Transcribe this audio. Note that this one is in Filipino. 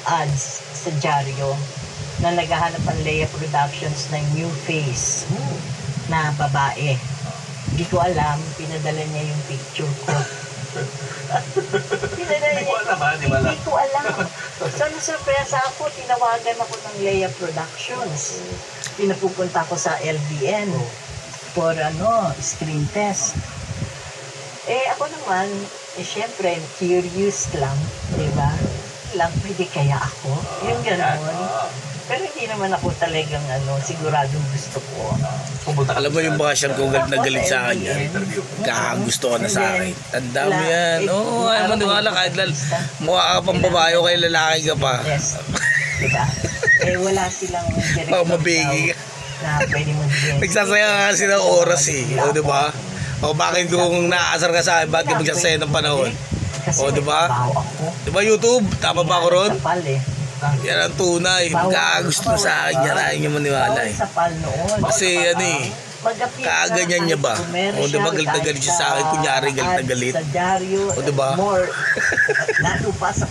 ads sa dyaryo na naghahanap ang Leia Productions ng new face na babae. Hindi ko alam, pinadala niya yung picture ko. Hindi ko alam ha, di ba lang? Hindi ko alam. So, nasurpresa ako, tinawagan ako ng Leia Productions. Pinapupunta ko sa LBN for screen test. Ako naman, syempre, curious lang, di ba? Pwede kaya ako? Yung gano'n. Pero hindi naman ako talagang siguradong gusto ko. Alam mo yung mga siyang kung galit na galit sa akin yan. Kakagusto ko na sa akin. Tanda mo yan. Oo, ayaw mo niwala kahit mukha ka pang babae o kay lalaki ka pa. Yes. Diba? Wala silang director Baka mabigi ka. na pwede mo bigyan. Nagsasaya ka kasi ng oras eh. O diba? O bakit kung nakaasar ka sa akin, bakit ka magsasaya ng panahon? O diba? Diba YouTube? Tama ba ako ron? Yan ang tunay. Magkakagusto sa akin yan. Ayaw niyo maniwala eh. Kasi kaaganyan niya ba? O diba galit na galit siya sa akin? Kunyari galit na galit. O diba? Lalo pa sa